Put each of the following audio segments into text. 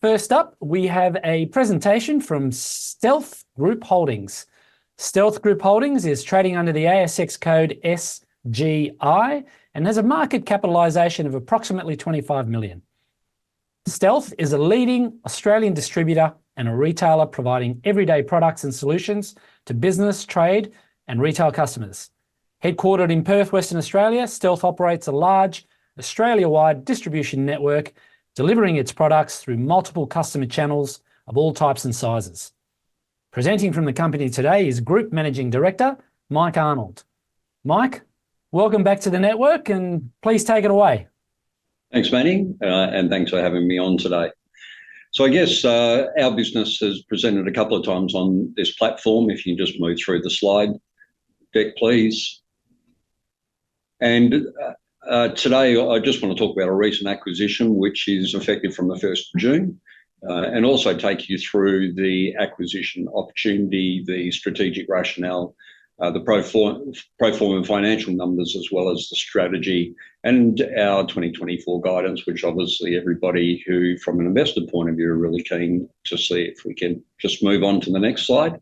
First up, we have a presentation from Stealth Group Holdings. Stealth Group Holdings is trading under the ASX code SGI and has a market capitalisation of approximately 25 million. Stealth is a leading Australian distributor and a retailer providing everyday products and solutions to business, trade and retail customers. Headquartered in Perth, Western Australia, Stealth operates a large Australia-wide distribution network, delivering its products through multiple customer channels of all types and sizes. Presenting from the company today is Group Managing Director, Mike Arnold. Mike, welcome back to the network and please take it away. Thanks, Manny, and thanks for having me on today. So I guess our business has presented a couple of times on this platform. If you can just move through the slide deck, please. And today I just want to talk about a recent acquisition which is effective from the 1st of June and also take you through the acquisition opportunity, the strategic rationale, the pro forma financial numbers, as well as the strategy and our 2024 guidance, which obviously everybody who from an investor point of view are really keen to see. If we can just move on to the next slide.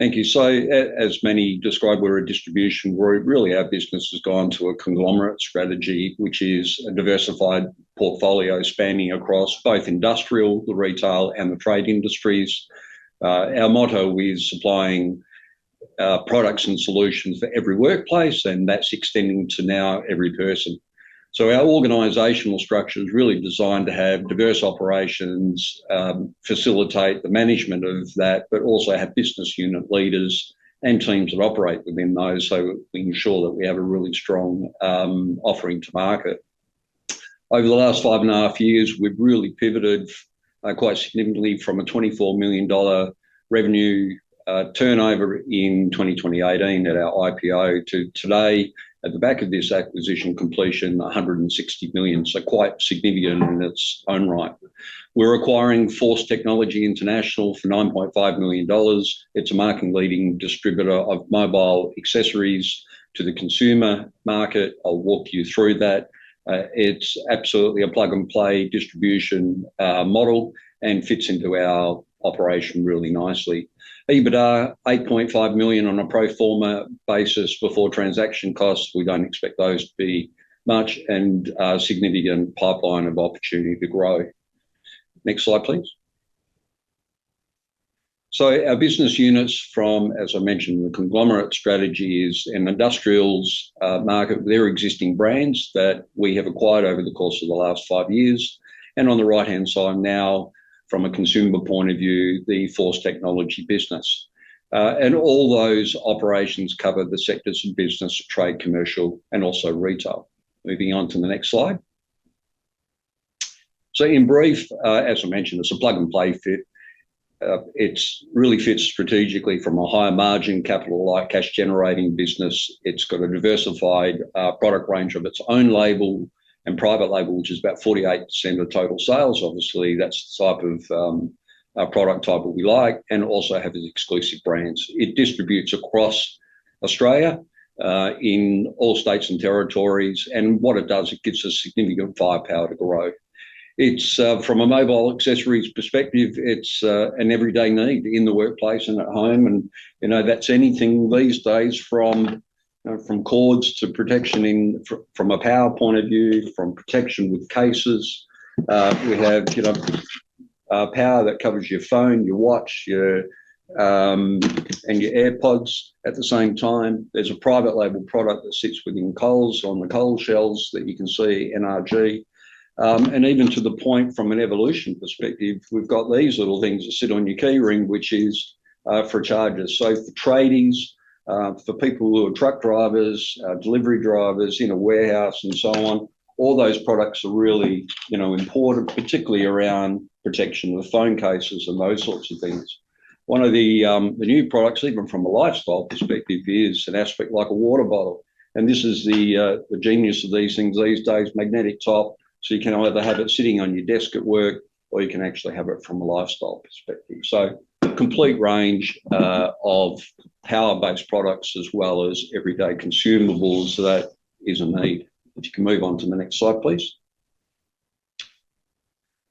Thank you. So as many described, we're a distribution group. Really our business has gone to a conglomerate strategy, which is a diversified portfolio spanning across both industrial, the retail and the trade industries. Our motto is supplying products and solutions for every workplace, and that's extending to now every person. So our organisational structure is really designed to have diverse operations, facilitate the management of that, but also have business unit leaders and teams that operate within those, so we ensure that we have a really strong offering to market. Over the last 5.5 years, we've really pivoted quite significantly from a $24 million revenue turnover in 2018 at our IPO to today, at the back of this acquisition completion, 160 million, so quite significant in its own right. We're acquiring Force Technology International for $9.5 million. It's a market-leading distributor of mobile accessories to the consumer market. I'll walk you through that. It's absolutely a plug-and-play distribution model and fits into our operation really nicely. EBITDA, 8.5 million on a pro forma basis before transaction costs. We don't expect those to be much, and a significant pipeline of opportunity to grow. Next slide, please. So our business units from, as I mentioned, the conglomerate strategy is an industrials market with their existing brands that we have acquired over the course of the last 5 years. And on the right-hand side now, from a consumer point of view, the Force Technology business. And all those operations cover the sectors of business, trade, commercial, and also retail. Moving on to the next slide. So in brief, as I mentioned, it's a plug-and-play fit. It really fits strategically from a higher margin, capital-light, cash-generating business. It's got a diversified product range of its own label and private label, which is about 48% of total sales. Obviously, that's the type of product type that we like, and also have its exclusive brands. It distributes across Australia in all states and territories, and what it does, it gives us significant firepower to grow. It's from a mobile accessories perspective, it's an everyday need in the workplace and at home, and you know that's anything these days from cords to protection from a power point of view, from protection with cases. We have power that covers your phone, your watch, and your AirPods at the same time. There's a private label product that sits within Coles on the Coles shelves that you can see, NRG. And even to the point from an evolution perspective, we've got these little things that sit on your key ring, which is for chargers. So for tradies, for people who are truck drivers, delivery drivers in a warehouse and so on, all those products are really, important, particularly around protection of phone cases and those sorts of things. One of the new products, even from a lifestyle perspective, is an aspect like a water bottle. And this is the genius of these things these days, magnetic top, so you can either have it sitting on your desk at work or you can actually have it from a lifestyle perspective. So complete range of power-based products as well as everyday consumables that is a need. If you can move on to the next slide, please.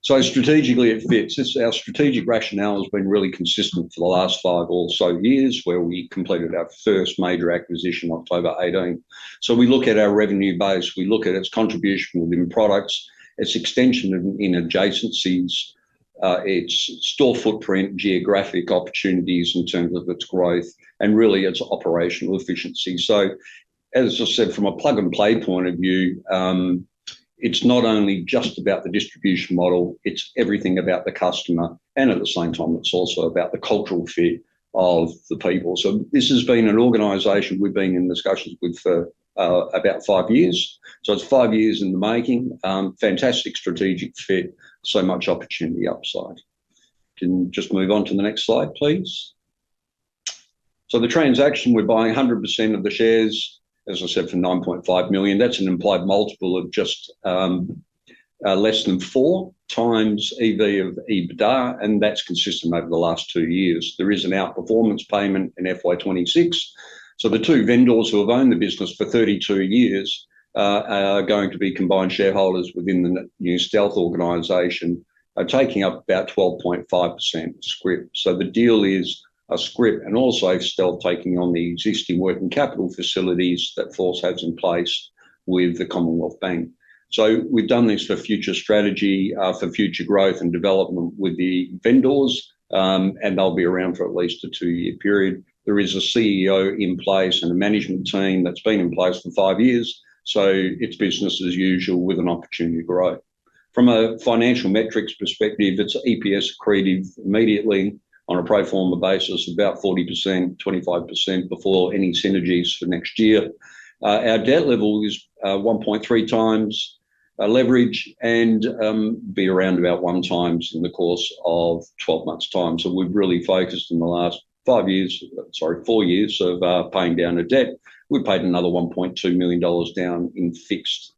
So strategically, it fits. Our strategic rationale has been really consistent for the last 5 or so years, where we completed our first major acquisition October 18. So we look at our revenue base, we look at its contribution within products, its extension in adjacencies, its store footprint, geographic opportunities in terms of its growth, and really its operational efficiency. So, as I said, from a plug and play point of view, it's not only just about the distribution model, it's everything about the customer. And at the same time, it's also about the cultural fit of the people. So this has been an organisation we've been in discussions with for about 5 years. So it's 5 years in the making. Fantastic strategic fit, so much opportunity upside. Can just move on to the next slide, please. So the transaction, we're buying 100% of the shares, as I said, for 9.5 million. That's an implied multiple of just less than 4 times EV of EBITDA, and that's consistent over the last 2 years. There is an outperformance payment in FY26. So the 2 vendors who have owned the business for 32 years are going to be combined shareholders within the new Stealth organisation, taking up about 12.5% scrip. So the deal is a scrip, and also Stealth taking on the existing working capital facilities that Force has in place with the Commonwealth Bank. So we've done this for future strategy, for future growth and development with the vendors, and they'll be around for at least a 2-year period. There is a CEO in place and a management team that's been in place for 5 years, so it's business as usual with an opportunity to grow. From a financial metrics perspective, it's EPS accretive immediately on a pro forma basis, about 40%, 25% before any synergies for next year. Our debt level is 1.3 times leverage, and be around about 1 times in the course of 12 months' time. So we've really focused in the last 4 years of paying down the debt. We've paid another $1.2 million down in fixed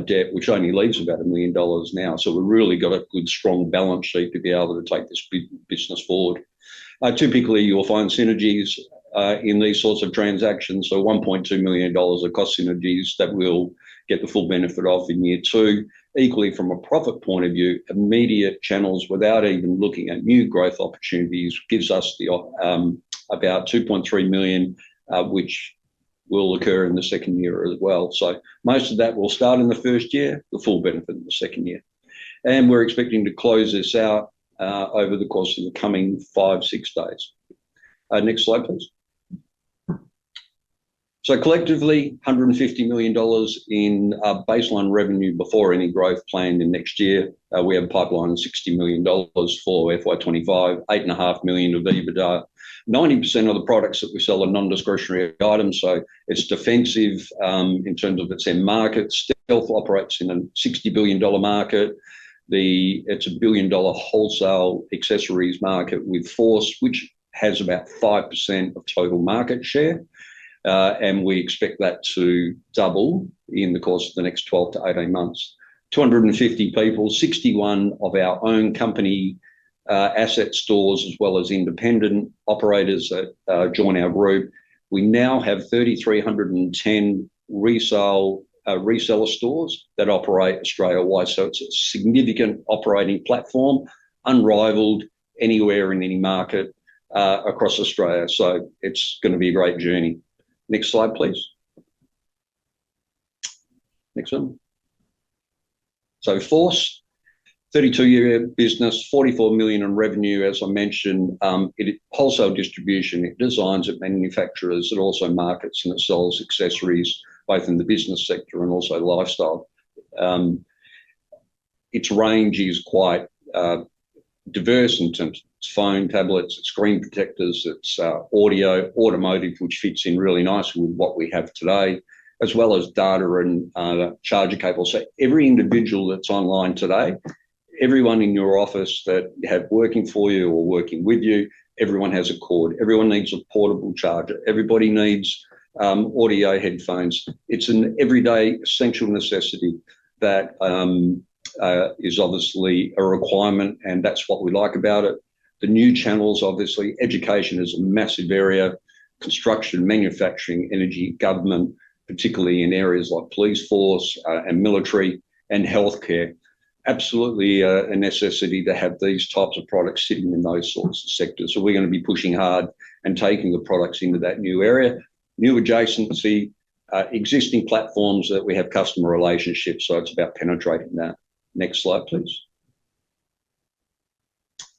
debt, which only leaves about $1 million now. So we've really got a good, strong balance sheet to be able to take this business forward. Typically, you'll find synergies in these sorts of transactions. So $1.2 million of cost synergies that we'll get the full benefit of in year 2. Equally, from a profit point of view, immediate channels without even looking at new growth opportunities gives us the about 2.3 million, which will occur in the second year as well. So most of that will start in the first year, the full benefit in the second year. And we're expecting to close this out over the course of the coming 5-6 days. Next slide, please. So collectively, $150 million in baseline revenue before any growth planned in next year. We have a pipeline of $60 million for FY25, $8.5 million of EBITDA. 90% of the products that we sell are non-discretionary items, so it's defensive in terms of its end market. Stealth operates in a $60 billion market. It's a $1 billion wholesale accessories market with Force, which has about 5% of total market share. And we expect that to double in the course of the next 12 to 18 months. 250 people, 61 of our own company asset stores, as well as independent operators that join our group. We now have 3,310 reseller stores that operate Australia-wide. So it's a significant operating platform, unrivaled anywhere in any market across Australia. So it's going to be a great journey. Next slide, please. Next one. So Force, 32-year business, 44 million in revenue, as I mentioned. It wholesale distribution, it designs, it manufactures, it also markets and it sells accessories, both in the business sector and also lifestyle. Its range is quite diverse in terms of its phone, tablets, its screen protectors, its audio, automotive, which fits in really nicely with what we have today, as well as data and charger cables. So every individual that's online today, everyone in your office that you have working for you or working with you, everyone has a cord. Everyone needs a portable charger. Everybody needs audio headphones. It's an everyday essential necessity that is obviously a requirement, and that's what we like about it. The new channels, obviously, education is a massive area, construction, manufacturing, energy, government, particularly in areas like police force and military, and healthcare. absolutely a necessity to have these types of products sitting in those sorts of sectors. So we're going to be pushing hard and taking the products into that new area, new adjacency, existing platforms that we have customer relationships. So it's about penetrating that. Next slide, please.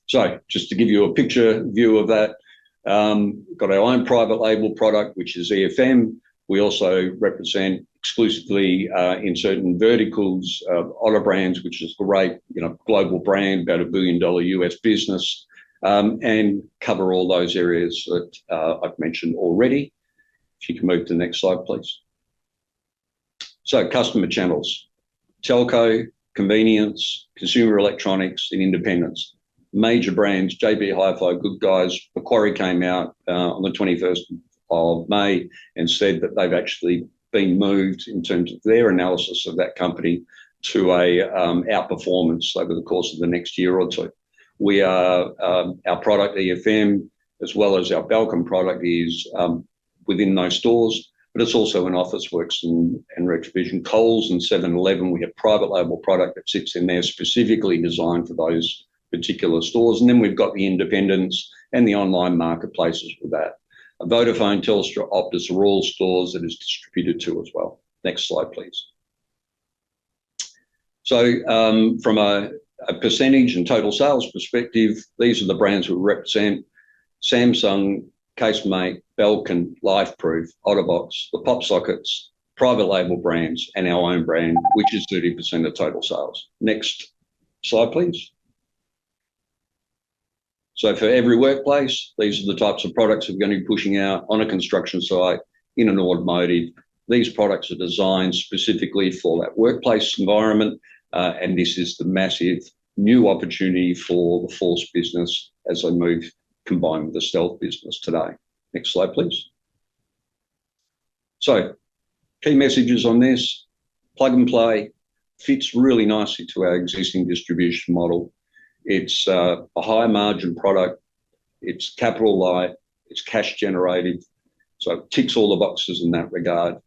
So just to give you a picture view of that, got our own private label product, which is EFM. We also represent exclusively in certain verticals, Otter Brands, which is a great, global brand, about $1 billion US business, and cover all those areas that I've mentioned already. If you can move to the next slide, please. So customer channels, telco, convenience, consumer electronics, and independents. Major brands, JB Hi-Fi, Good Guys. Macquarie came out on the 21st of May and said that they've actually been moved in terms of their analysis of that company to a outperformance over the course of the next year or two. We are, our product EFM, as well as our Balcom product, is within those stores, but it's also in Officeworks and Retrovision. Coles and 7-Eleven, we have private label product that sits in there specifically designed for those particular stores. And then we've got the independents and the online marketplaces with that. Vodafone, Telstra, Optus are all stores that is distributed to as well. Next slide, please. So from a percentage and total sales perspective, these are the brands we represent: Samsung, Casemate, Belkin, Lifeproof, Otterbox, the Pop Sockets, private label brands, and our own brand, which is 30% of total sales. Next slide, please. So for every workplace, these are the types of products we're going to be pushing out on a construction site, in an automotive. These products are designed specifically for that workplace environment, and this is the massive new opportunity for the Force business as they move, combined with the Stealth business today. Next slide, please. So key messages on this: plug and play, fits really nicely to our existing distribution model. It's a high margin product, it's capital light, it's cash generative, so it ticks all the boxes in that regard.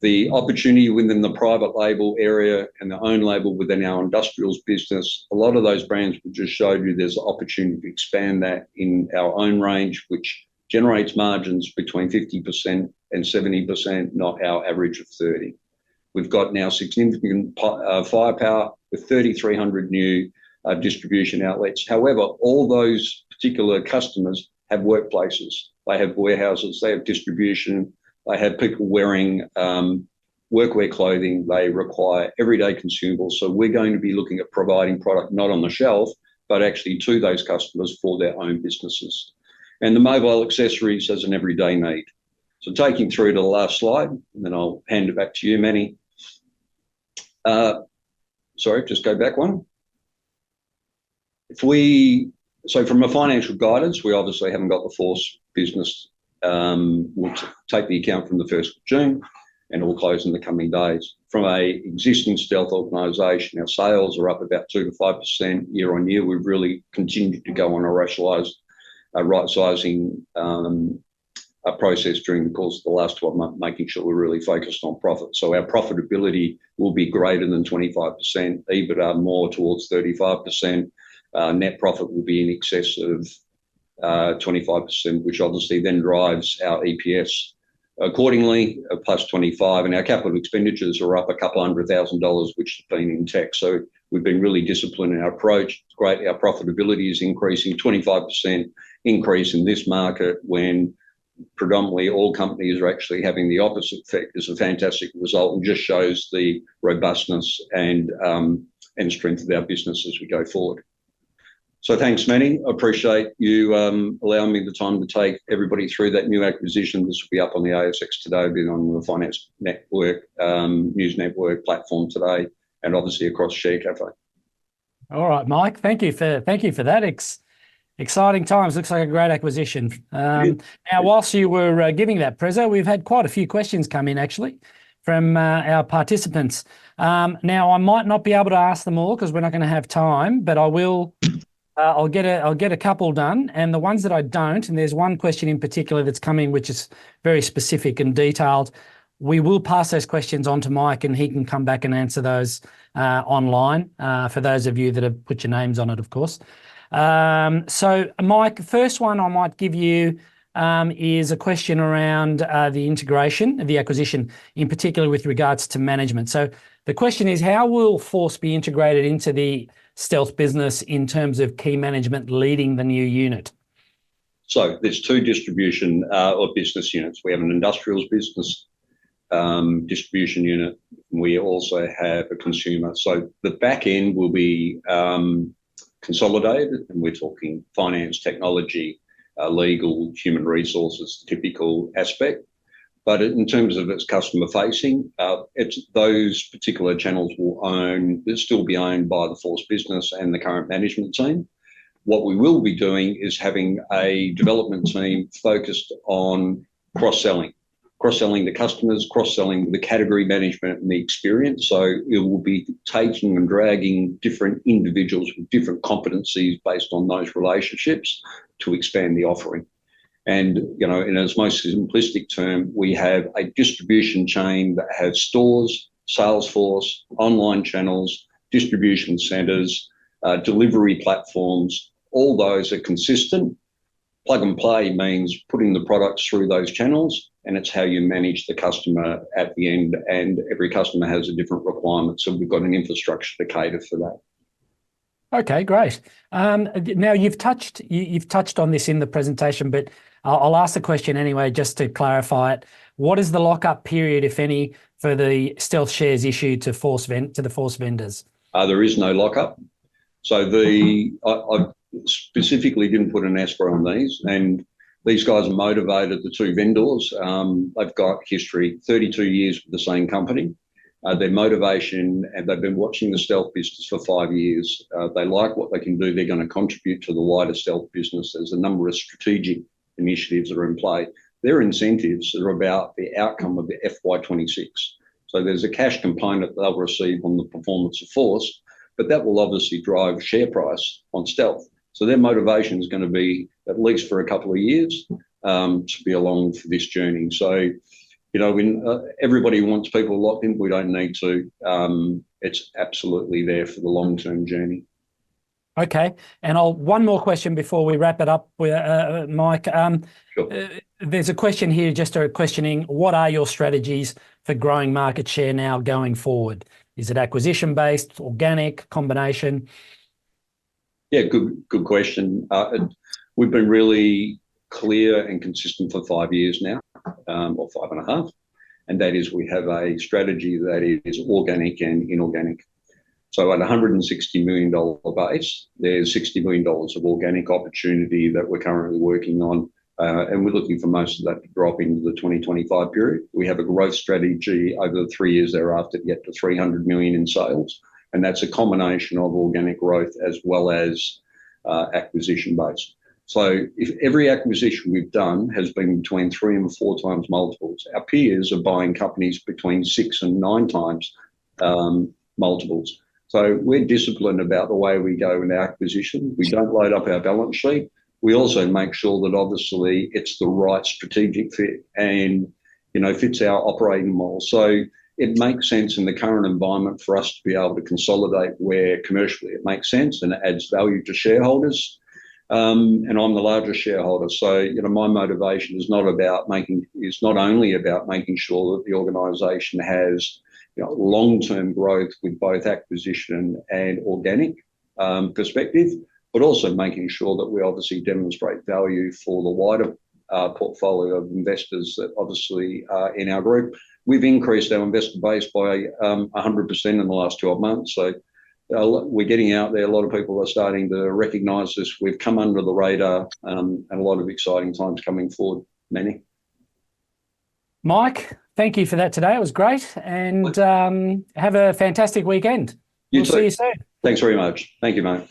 The opportunity within the private label area and the own label within our industrials business, a lot of those brands we just showed you, there's an opportunity to expand that in our own range, which generates margins between 50% and 70%, not our average of 30%. We've got now significant firepower with 3,300 new distribution outlets. However, all those particular customers have workplaces, they have warehouses, they have distribution, they have people wearing workwear clothing, they require everyday consumables. So we're going to be looking at providing product not on the shelf, but actually to those customers for their own businesses. And the mobile accessories as an everyday need. So taking through to the last slide, and then I'll hand it back to you, Manny. Sorry, just go back one. So from a financial guidance, we obviously haven't got the Force business. We'll take the account from the 1st of June and it will close in the coming days. From a existing Stealth organisation, our sales are up about 2 to 5% year on year. We've really continued to go on a rationalised right-sizing process during the course of the last 12 months, making sure we're really focused on profit. So our profitability will be greater than 25%, EBITDA more towards 35%. Net profit will be in excess of 25%, which obviously then drives our EPS accordingly, plus 25%. And our capital expenditures are up a couple $100,000, which has been in tech. So we've been really disciplined in our approach. It's great. Our profitability is increasing, 25% increase in this market when predominantly all companies are actually having the opposite effect. Is a fantastic result and just shows the robustness and strength of our business as we go forward. So thanks, Manny. I appreciate you allowing me the time to take everybody through that new acquisition. This will be up on the ASX today, been on the Finance Network, News Network platform today, and obviously across Share Cafe. All right, Mike. Thank you for that. Exciting times. Looks like a great acquisition. Now, whilst you were giving that prezzo, we've had quite a few questions come in actually from our participants. Now, I might not be able to ask them all because we're not going to have time, but I will. I'll get a couple done, and the ones that I don't, and there's one question in particular that's coming which is very specific and detailed, we will pass those questions on to Mike, and he can come back and answer those online for those of you that have put your names on it, of course. So, Mike, first one I might give you is a question around the integration of the acquisition, in particular with regards to management. So the question is, how will Force be integrated into the Stealth business in terms of key management leading the new unit? So there's two distribution or business units. We have an industrials business distribution unit. We also have a consumer. So the back end will be consolidated, and we're talking finance, technology, legal, human resources, typical aspect. But in terms of its customer facing, it's those particular channels will still be owned by the Force business and the current management team. What we will be doing is having a development team focused on cross-selling to customers, cross-selling the category management and the experience. So it will be taking and dragging different individuals with different competencies based on those relationships to expand the offering. And, in its most simplistic term, we have a distribution chain that has stores, sales force, online channels, distribution centres, delivery platforms. All those are consistent. Plug and play means putting the products through those channels, and it's how you manage the customer at the end, and every customer has a different requirement. So we've got an infrastructure to cater for that. Okay, great. Now you've touched on this in the presentation, but I'll ask the question anyway, just to clarify it. What is the lockup period, if any, for the Stealth shares issued to the Force vendors? There is no lockup. So I specifically didn't put an escrow on these, and these guys are motivated. The two vendors, they've got history, 32 years with the same company. Their motivation, and they've been watching the Stealth business for 5 years. They like what they can do. They're going to contribute to the wider Stealth business. There's a number of strategic initiatives that are in play. Their incentives are about the outcome of the FY26. So there's a cash component that they'll receive on the performance of Force, but that will obviously drive share price on Stealth. So their motivation is going to be, at least for a couple of years, to be along for this journey. So, when everybody wants people locked in, we don't need to. It's absolutely there for the long-term journey. Okay, and one more question before we wrap it up, Mike. Sure. There's a question here, just questioning, what are your strategies for growing market share now going forward? Is it acquisition-based, organic, combination? Yeah, good question. We've been really clear and consistent for 5 years now, or 5.5, and that is we have a strategy that is organic and inorganic. So at $160 million base, there's $60 million of organic opportunity that we're currently working on, and we're looking for most of that to drop into the 2025 period. We have a growth strategy over the 3 years thereafter to get to $300 million in sales, and that's a combination of organic growth as well as acquisition-based. So if every acquisition we've done has been between 3 and 4 times multiples, our peers are buying companies between 6 and 9 times multiples. So we're disciplined about the way we go in our acquisition. We don't load up our balance sheet. We also make sure that obviously it's the right strategic fit and, fits our operating model. So it makes sense in the current environment for us to be able to consolidate where commercially it makes sense and it adds value to shareholders. And I'm the largest shareholder. So, my motivation is not only about making sure that the organisation has long-term growth with both acquisition and organic perspective, but also making sure that we obviously demonstrate value for the wider portfolio of investors that obviously are in our group. We've increased our investor base by 100% in the last 12 months. So we're getting out there. A lot of people are starting to recognise this. We've come under the radar, and a lot of exciting times coming forward. Manny? Mike, thank you for that today. It was great, and have a fantastic weekend. We'll see you soon. Thanks very much. Thank you, mate.